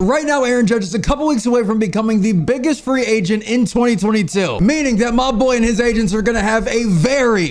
Right now, Aaron Judge is a couple weeks away from becoming the biggest free agent in 2022, meaning that my boy and his agents are going to have a very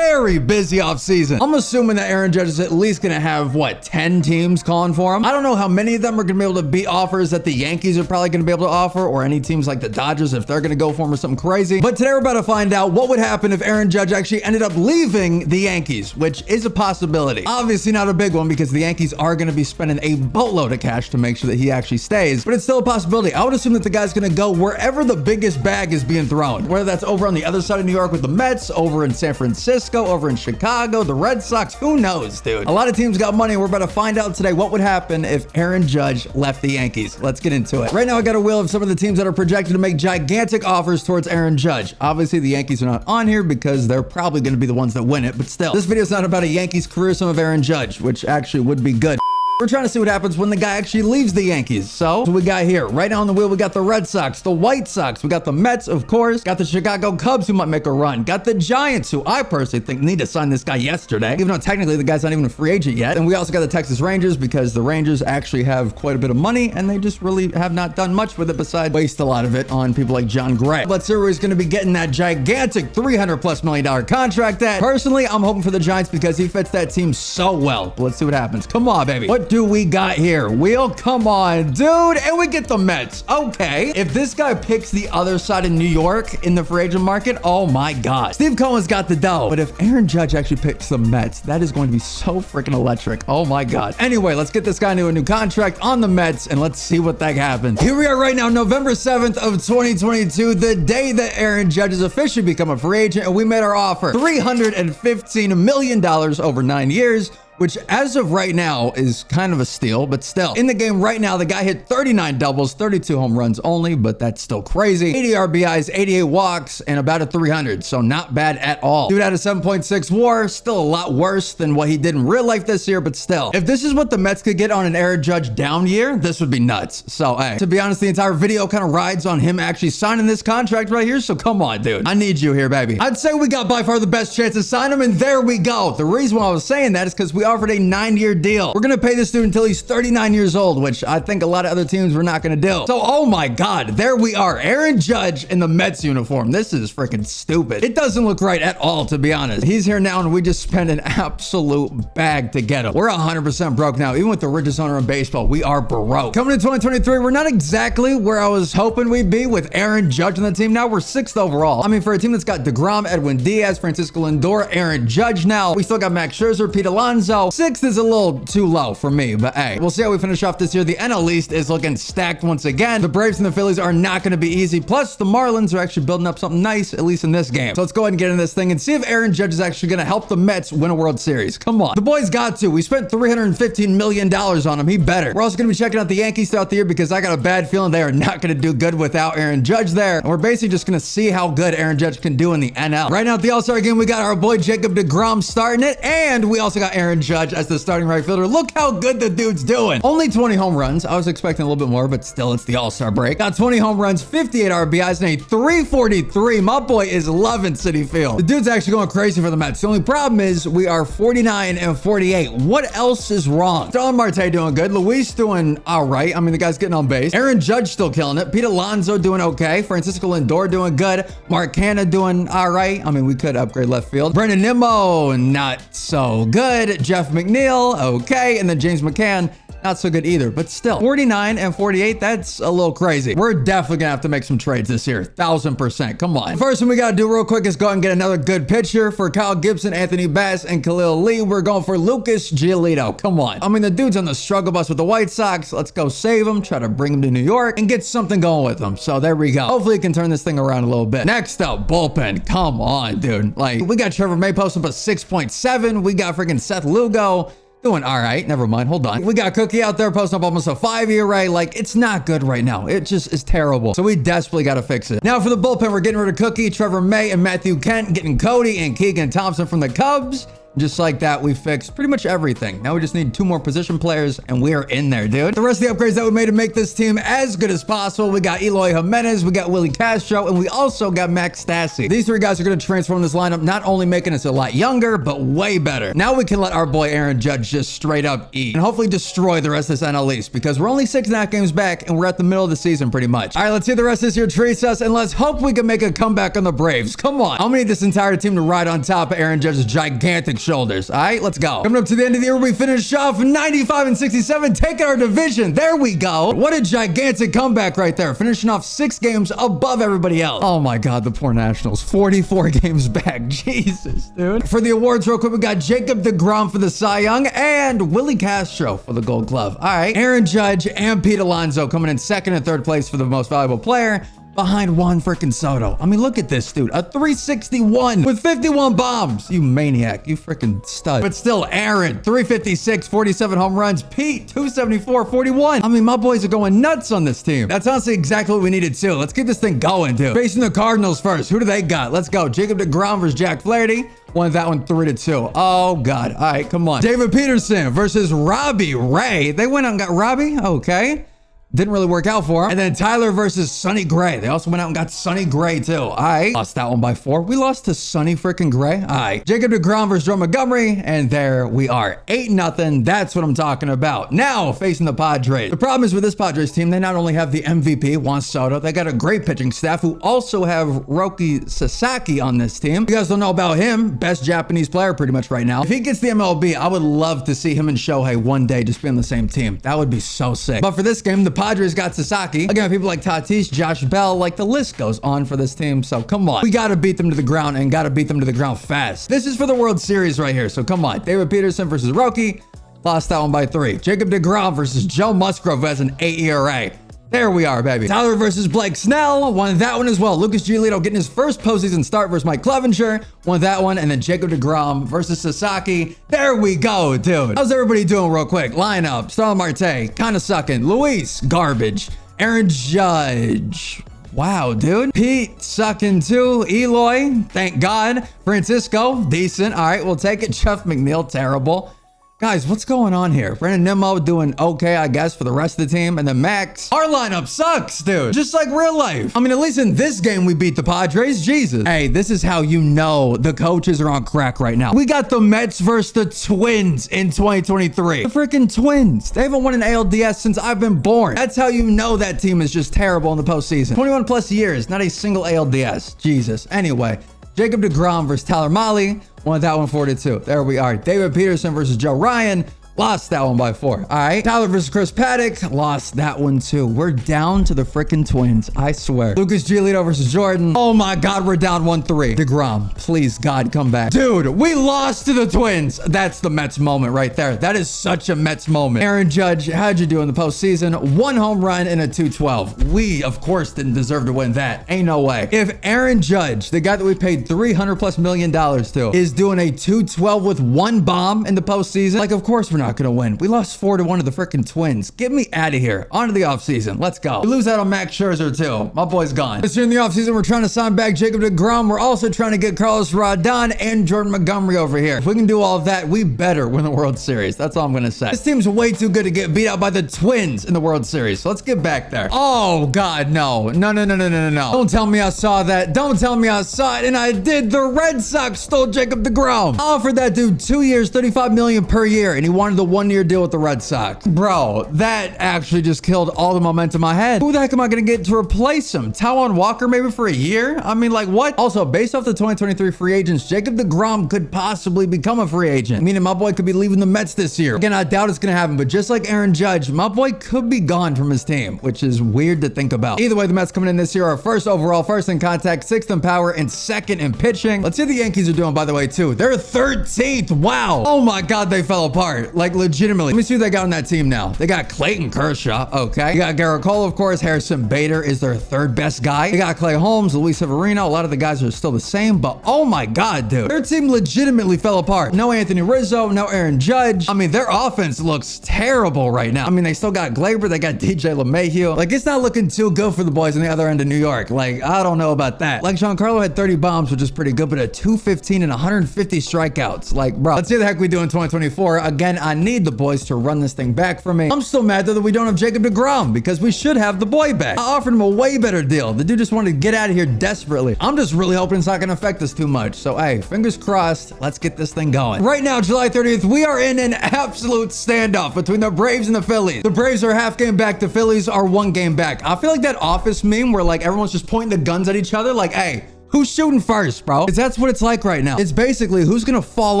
busy offseason. I'm assuming that Aaron Judge is at least going to have, 10 teams calling for him? I don't know how many of them are going to be able to beat offers that the Yankees are probably going to be able to offer, or any teams like the Dodgers if they're going to go for him or something crazy. But today we're about to find out what would happen if Aaron Judge actually ended up leaving the Yankees, which is a possibility. Obviously not a big one because the Yankees are going to be spending a boatload of cash to make sure that he actually stays, but it's still a possibility. I would assume that the guy's going to go wherever the biggest bag is being thrown, whether that's over on the other side of New York with the Mets, over in San Francisco, over in Chicago, the Red Sox, who knows, dude? A lot of teams got money. We're about to find out today what would happen if Aaron Judge left the Yankees. Let's get into it. Right now, I got a wheel of some of the teams that are projected to make gigantic offers towards Aaron Judge. Obviously, the Yankees are not on here because they're probably going to be the ones that win it, but still, this video is not about a Yankees career, some of Aaron Judge, which actually would be good. We're trying to see what happens when the guy actually leaves the Yankees. So we got here, right now on the wheel, we got the Red Sox, the White Sox, we got the Mets, of course, got the Chicago Cubs who might make a run, got the Giants, who I personally think need to sign this guy yesterday, even though technically the guy's not even a free agent yet. And we also got the Texas Rangers because the Rangers actually have quite a bit of money and they just really have not done much with it besides waste a lot of it on people like John Gray. Let's see where he's going to be getting that gigantic $300+ million contract at. Personally, I'm hoping for the Giants because he fits that team so well. But let's see what happens. Come on, baby. What do we got here? Wheel, come on, dude. And we get the Mets. Okay. If this guy picks the other side of New York in the free agent market, oh my God. Steve Cohen's got the dough. But if Aaron Judge actually picks the Mets, that is going to be so freaking electric. Oh my God. Anyway, let's get this guy into a new contract on the Mets and let's see what that happens. Here we are right now, November 7th of 2022, the day that Aaron Judge has officially become a free agent, and we made our offer. $315 million over 9 years, which as of right now is kind of a steal, but still. In the game right now, the guy hit 39 doubles, 32 home runs only, but that's still crazy. 80 RBIs, 88 walks, and about a 300, so not bad at all. Dude had a 7.6 WAR, still a lot worse than what he did in real life this year, but still. If this is what the Mets could get on an Aaron Judge down year, this would be nuts. So, hey, to be honest, the entire video kind of rides on him actually signing this contract right here, so come on, dude. I need you here, baby. I'd say we got by far the best chance to sign him, and there we go. The reason why I was saying that is because we offered a 9-year deal. We're gonna pay this dude until he's 39 years old, which I think a lot of other teams were not gonna do. So, oh my God, there we are. Aaron Judge in the Mets uniform. This is freaking stupid. It doesn't look right at all, to be honest. He's here now and we just spent an absolute bag to get him. We're 100% broke now. Even with the richest owner in baseball, we are broke. Coming in 2023, we're not exactly where I was hoping we'd be with Aaron Judge on the team. Now we're 6th overall. I mean, for a team that's got deGrom, Edwin Diaz, Francisco Lindor, Aaron Judge now, we still got Max Scherzer, Pete Alonso. 6th is a little too low for me, but hey, we'll see how we finish off this year. The NL East is looking stacked once again. The Braves and the Phillies are not going to be easy. Plus, the Marlins are actually building up something nice, at least in this game. So let's go ahead and get in this thing and see if Aaron Judge is actually going to help the Mets win a World Series. Come on. The boy's got to. We spent $315 million on him. He better. We're also going to be checking out the Yankees throughout the year because I got a bad feeling they are not going to do good without Aaron Judge there. And we're basically just going to see how good Aaron Judge can do in the NL. Right now at the All-Star game, we got our boy Jacob deGrom starting it, and we also got Aaron Judge as the starting right fielder. Look how good the dude's doing. Only 20 home runs. I was expecting a little bit more, but still, it's the All-Star break. Got 20 home runs, 58 RBIs, and a 343. My boy is loving Citi Field. The dude's actually going crazy for the Mets. The only problem is we are 49 and 48. What else is wrong? Starling Marte doing good. Luis doing all right. I mean, the guy's getting on base. Aaron Judge still killing it. Pete Alonso doing okay. Francisco Lindor doing good. Mark Canha doing all right. I mean, we could upgrade left field. Brandon Nimmo, not so good. Jeff McNeil, okay. And then James McCann, not so good either, but still 49 and 48. That's a little crazy. We're definitely gonna have to make some trades this year. 1000%. Come on. First thing we gotta do real quick is go ahead and get another good pitcher for Kyle Gibson, Anthony Bass, and Khalil Lee. We're going for Lucas Giolito. Come on. I mean, the dude's on the struggle bus with the White Sox. Let's go save him, try to bring him to New York and get something going with him. So there we go. Hopefully he can turn this thing around a little bit. Next up, bullpen. Come on, dude. Like, we got Trevor May posting up a 6.7. We got freaking Seth Lugo doing all right. Never mind. Hold on. We got Cookie out there posting up almost a 5 ERA. Like, it's not good right now. It just is terrible. So we desperately got to fix it. Now for the bullpen, we're getting rid of Cookie, Trevor May, and Matthew Kent, getting Cody and Keegan Thompson from the Cubs. Just like that, we fixed pretty much everything. Now we just need 2 more position players, and we are in there, dude. The rest of the upgrades that we made to make this team as good as possible. We got Eloy Jimenez, we got Willie Castro, and we also got Max Stassi. These 3 guys are going to transform this lineup, not only making us a lot younger, but way better. Now we can let our boy Aaron Judge just straight up eat and hopefully destroy the rest of this NL East, because we're only 6.5 games back, and we're at the middle of the season pretty much. All right, let's see if the rest of this year treats us, and let's hope we can make a comeback on the Braves. Come on. I'm gonna need this entire team to ride on top of Aaron Judge's gigantic shoulders. All right, let's go. Coming up to the end of the year, we finish off 95-67, taking our division. There we go. What a gigantic comeback right there. Finishing off 6 games above everybody else. Oh my God, the poor Nationals. 44 games back. Jesus, dude. For the awards, real quick, we got Jacob deGrom for the Cy Young and Willie Castro for the Gold Glove. All right, Aaron Judge and Pete Alonso coming in 2nd and 3rd place for the most valuable player, behind Juan freaking Soto. I mean, look at this dude. A 361 with 51 bombs. You maniac. You freaking stud. But still, Aaron, 356, 47 home runs. Pete, 274, 41. I mean, my boys are going nuts on this team. That's honestly exactly what we needed too. Let's get this thing going, dude. Facing the Cardinals first. Who do they got? Let's go. Jacob deGrom versus Jack Flaherty. Won that one 3-2. Oh, God. All right, come on. David Peterson versus Robbie Ray. They went out and got Robbie? Okay. Didn't really work out for him. And then Tyler versus Sonny Gray. They also went out and got Sonny Gray too. All right. Lost that one by 4. We lost to Sonny freaking Gray. All right. Jacob deGrom versus Joe Montgomery. And there we are. 8-0. That's what I'm talking about. Now facing the Padres. The problem is with this Padres team, they not only have the MVP, Juan Soto, they got a great pitching staff who also have Roki Sasaki on this team. You guys don't know about him. Best Japanese player pretty much right now. If he gets the MLB, I would love to see him and Shohei one day just be on the same team. That would be so sick. But for this game, the Padres got Sasaki. Again, people like Tatis, Josh Bell, like the list goes on for this team. So come on. We got to beat them to the ground and got to beat them to the ground fast. This is for the World Series right here. So come on. David Peterson versus Roki. Lost that one by 3. Jacob deGrom versus Joe Musgrove, who has an 8 ERA. There we are, baby. Tyler versus Blake Snell. Won that one as well. Lucas Giolito getting his first postseason start versus Mike Clevenger. Won that one. And then Jacob deGrom versus Sasaki. There we go, dude. How's everybody doing real quick? Lineup. Starling Marte. Kind of sucking. Luis. Garbage. Aaron Judge. Wow, dude. Pete sucking too. Eloy. Thank God. Francisco. Decent. All right, we'll take it. Jeff McNeil. Terrible. Guys, what's going on here? Brandon Nimmo doing okay, I guess, for the rest of the team. And then Max. Our lineup sucks, dude. Just like real life. I mean, at least in this game, we beat the Padres. Jesus. Hey, this is how you know the coaches are on crack right now. We got the Mets versus the Twins in 2023. The freaking Twins. They haven't won an ALDS since I've been born. That's how you know that team is just terrible in the postseason. 21 plus years, not a single ALDS. Jesus. Anyway, Jacob deGrom versus Tyler Mahle. Won that one 4-2. There we are. David Peterson versus Joe Ryan. Lost that one by 4. All right. Tyler versus Chris Paddock. Lost that one too. We're down to the freaking Twins. I swear. Lucas Giolito versus Jordan. Oh my God. We're down 1-3. deGrom, please God, come back. Dude, we lost to the Twins. That's the Mets moment right there. That is such a Mets moment. Aaron Judge, how'd you do in the postseason? 1 home run and a 212. We, of course, didn't deserve to win that. Ain't no way. If Aaron Judge, the guy that we paid $300+ million to, is doing a 212 with 1 bomb in the postseason, like, of course we're not gonna win. We lost 4-1 to the freaking Twins. Get me out of here. On to the offseason. Let's go. We lose out on Max Scherzer too. My boy's gone. This year in the offseason, we're trying to sign back Jacob deGrom. We're also trying to get Carlos Rodon and Jordan Montgomery over here. If we can do all of that, we better win the World Series. That's all I'm gonna say. This team's way too good to get beat out by the Twins in the World Series. So let's get back there. Oh God, no. No. Don't tell me I saw that. Don't tell me I saw it. And I did. The Red Sox stole Jacob deGrom. I offered that dude 2 years, $35 million per year, and he wanted the 1-year deal with the Red Sox. Bro, that actually just killed all the momentum I had. Who the heck am I gonna get to replace him? Taijuan Walker maybe for a year? I mean, like what? Also, based off the 2023 free agents, Jacob deGrom could possibly become a free agent, meaning my boy could be leaving the Mets this year. Again, I doubt it's gonna happen, but just like Aaron Judge, my boy could be gone from his team, which is weird to think about. Either way, the Mets coming in this year are first overall, first in contact, 6th in power, and 2nd in pitching. Let's see what the Yankees are doing, by the way, too. They're 13th. Wow. Oh my God, they fell apart. Like, Like, legitimately. Let me see who they got on that team now. They got Clayton Kershaw. Okay. You got Garrett Cole, of course. Harrison Bader is their third best guy. They got Clay Holmes, Luis Severino. A lot of the guys are still the same, but oh my God, dude. Their team legitimately fell apart. No Anthony Rizzo, no Aaron Judge. I mean, their offense looks terrible right now. I mean, they still got Glaber. They got DJ LeMahieu. Like, it's not looking too good for the boys on the other end of New York. Like, I don't know about that. Like, Giancarlo had 30 bombs, which is pretty good, but at 215 and 150 strikeouts. Like, bro, let's see what the heck we do in 2024. Again, I need the boys to run this thing back for me. I'm still mad though that we don't have Jacob deGrom because we should have the boy back. I offered him a way better deal. The dude just wanted to get out of here desperately. I'm just really hoping it's not going to affect us too much. So, hey, fingers crossed. Let's get this thing going. Right now, July 30th, we are in an absolute standoff between the Braves and the Phillies. The Braves are half game back. The Phillies are 1 game back. I feel like that Office meme where like everyone's just pointing the guns at each other. Like, hey, who's shooting first, bro? Because that's what it's like right now. It's basically who's gonna fall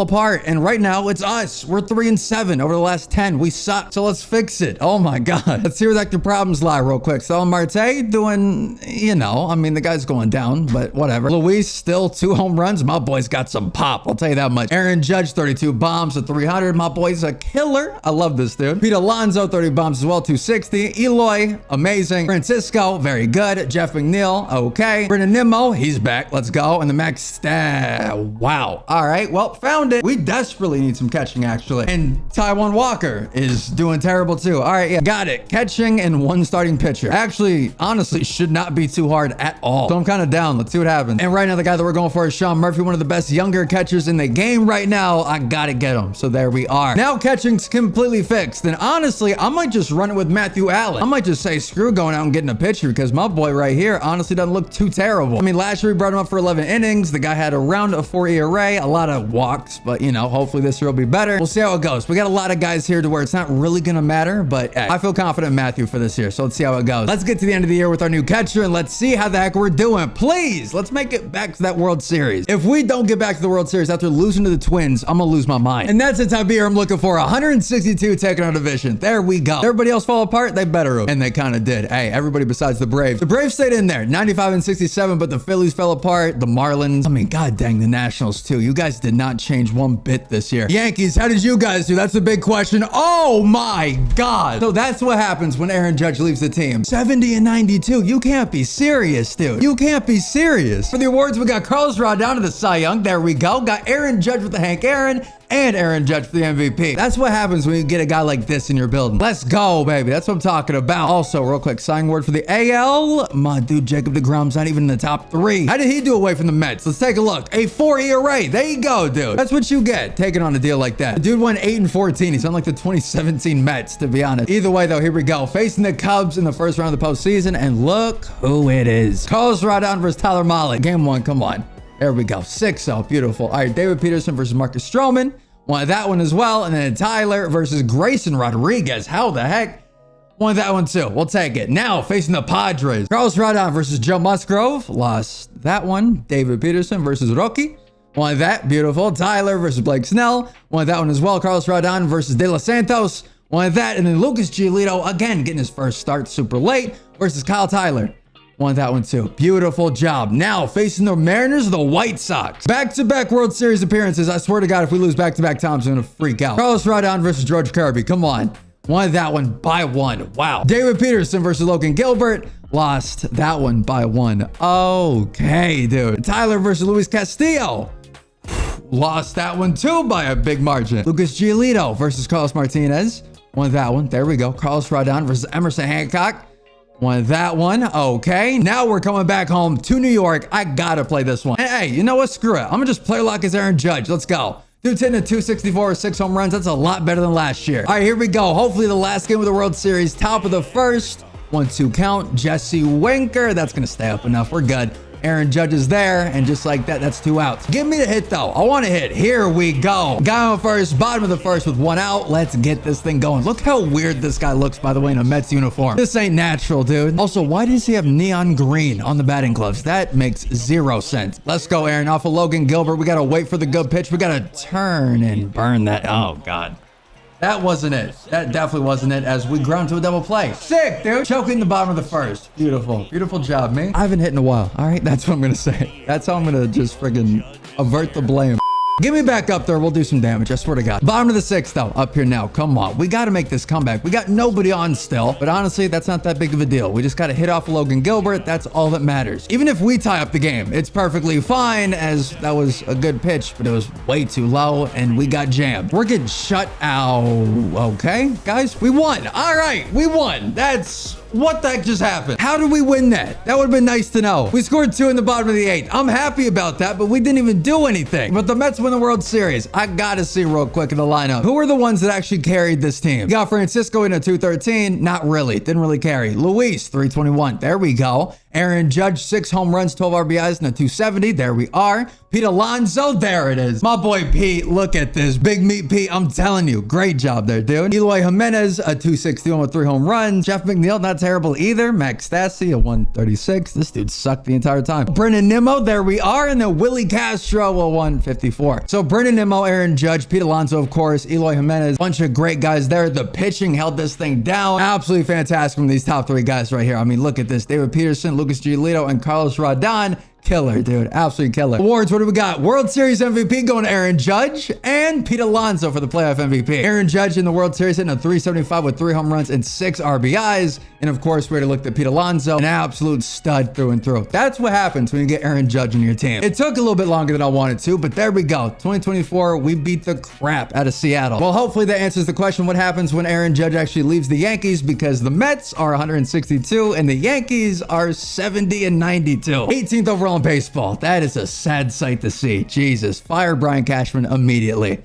apart. And right now, it's us. We're 3-7 over the last 10. We suck. So let's fix it. Oh my God. Let's see where like the problems lie real quick. So Marte doing, you know, I mean, the guy's going down, but whatever. Luis still 2 home runs. My boy's got some pop. I'll tell you that much. Aaron Judge, 32 bombs at 300. My boy's a killer. I love this dude. Pete Alonso, 30 bombs as well, 260. Eloy, amazing. Francisco, very good. Jeff McNeil, okay. Brennan Nimmo, he's back. Let's go. And the max wow. All right. Well, found it. We desperately need some catching, actually. And Taiwan Walker is doing terrible too. All right. Yeah, got it. Catching and 1 starting pitcher. Actually, honestly, should not be too hard at all. So I'm kind of down. Let's see what happens. And right now, the guy that we're going for is Sean Murphy, one of the best younger catchers in the game right now. I got to get him. So there we are. Now catching's completely fixed. And honestly, I might just run it with Matthew Allen. I might just say, screw going out and getting a pitcher because my boy right here honestly doesn't look too terrible. I mean, last year we brought him up for 11 innings. The guy had around a 4 ERA, a lot of walks, but you know, hopefully this year will be better. We'll see how it goes. We got a lot of guys here to where it's not really gonna matter, but hey, I feel confident in Matthew for this year. So let's see how it goes. Let's get to the end of the year with our new catcher and let's see how the heck we're doing. Please, let's make it back to that World Series. If we don't get back to the World Series after losing to the Twins, I'm gonna lose my mind. And that's the type of year I'm looking for. 162 taking our division. There we go. Everybody else fall apart, they better have. And they kind of did. Hey, everybody besides the Braves. The Braves stayed in there, 95 and 67, but the Phillies fell apart. The Marlins, I mean, god dang, the Nationals too. You guys did not change one bit this year. Yankees, how did you guys do? That's the big question. Oh my God. So that's what happens when Aaron Judge leaves the team. 70 and 92. You can't be serious, dude. You can't be serious. For the awards, we got Carlos Rodon to the Cy Young. There we go. Got Aaron Judge with the Hank Aaron and Aaron Judge for the MVP. That's what happens when you get a guy like this in your building. Let's go, baby. That's what I'm talking about. Also, real quick, Cy Young award for the AL. My dude, Jacob deGrom's not even in the top 3. How did he do away from the Mets? Let's take a look. A 4 ERA. There you go, dude. That's what you get taking on a deal like that. The dude went 8 and 14. He's on like the 2017 Mets, to be honest. Either way, though, here we go. Facing the Cubs in the first round of the postseason, and look who it is. Carlos Rodon versus Tyler Mahle. Game 1, come on. There we go. 6-0. Beautiful. All right, David Peterson versus Marcus Stroman. Wanted that one as well. And then Tyler versus Grayson Rodriguez. How the heck? Wanted that one too. We'll take it. Now facing the Padres. Carlos Rodon versus Joe Musgrove. Lost that one. David Peterson versus Rocky. Wanted that. Beautiful. Tyler versus Blake Snell. Wanted that one as well. Carlos Rodon versus De Los Santos. Wanted that. And then Lucas Giolito, again, getting his first start super late versus Kyle Tyler. Wanted that one too. Beautiful job. Now facing the Mariners, the White Sox. Back-to-back World Series appearances. I swear to God, if we lose back-to-back times, I'm gonna freak out. Carlos Rodon versus George Kirby. Come on. Wanted that one by 1. Wow. David Peterson versus Logan Gilbert. Lost that one by 1. Okay, dude. Tyler versus Luis Castillo. Lost that one too by a big margin. Lucas Giolito versus Carlos Martinez. Wanted that one. There we go. Carlos Rodon versus Emerson Hancock. Wanted that one. Okay. Now we're coming back home to New York. I gotta play this one. And hey, you know what? Screw it. I'm gonna just play like as Aaron Judge. Let's go. Dude's hitting a 264 with 6 home runs. That's a lot better than last year. All right, here we go. Hopefully the last game of the World Series. Top of the first. 1-2 count. Jesse Winker. That's gonna stay up enough. We're good. Aaron Judge is there, and just like that, that's 2 outs. Give me the hit, though. I want to hit. Here we go. Guy on first, bottom of the first with 1 out. Let's get this thing going. Look how weird this guy looks, by the way, in a Mets uniform. This ain't natural, dude. Also, why does he have neon green on the batting gloves? That makes 0 sense. Let's go, Aaron. Off of Logan Gilbert. We got to wait for the good pitch. We got to turn and burn that. Oh, God. That wasn't it. That definitely wasn't it as we ground to a double play. Sick, dude. Choking the bottom of the first. Beautiful. Beautiful job, man. I haven't hit in a while. All right. That's what I'm going to say. That's how I'm going to just friggin' avert the blame. Give me back up there. We'll do some damage. I swear to God. Bottom of the 6th, though. Up here now. Come on. We got to make this comeback. We got nobody on still. But honestly, that's not that big of a deal. We just got to hit off Logan Gilbert. That's all that matters. Even if we tie up the game, it's perfectly fine, as that was a good pitch, but it was way too low, and we got jammed. We're getting shut out. Okay, guys, we won. All right, we won. What the heck just happened? How did we win that? That would have been nice to know. We scored 2 in the bottom of the 8th. I'm happy about that, but we didn't even do anything. But the Mets win the World Series. I gotta see real quick in the lineup. Who are the ones that actually carried this team? You got Francisco in a 213. Not really. Didn't really carry. Luis, 321. There we go. Aaron Judge, 6 home runs, 12 RBIs, and a 270. There we are. Pete Alonso, there it is. My boy Pete, look at this. Big meat Pete, I'm telling you. Great job there, dude. Eloy Jimenez, a 261 with 3 home runs. Jeff McNeil, not terrible either. Max Stassi, a 136. This dude sucked the entire time. Brennan Nimmo, there we are. And then Willie Castro, a 154. So Brennan Nimmo, Aaron Judge, Pete Alonso, of course, Eloy Jimenez, bunch of great guys there. The pitching held this thing down. Absolutely fantastic from these top 3 guys right here. I mean, look at this. David Peterson, Lucas Giolito, and Carlos Rodon. Killer, dude. Absolutely killer. Awards, what do we got? World Series MVP going to Aaron Judge and Pete Alonso for the playoff MVP. Aaron Judge in the World Series hitting a 375 with 3 home runs and 6 RBIs. And of course, we had to look at Pete Alonso, an absolute stud through and through. That's what happens when you get Aaron Judge in your team. It took a little bit longer than I wanted to, but there we go. 2024, we beat the crap out of Seattle. Well, hopefully that answers the question, what happens when Aaron Judge actually leaves the Yankees, because the Mets are 162 and the Yankees are 70 and 92. 18th overall in baseball. That is a sad sight to see. Jesus. Fire Brian Cashman immediately.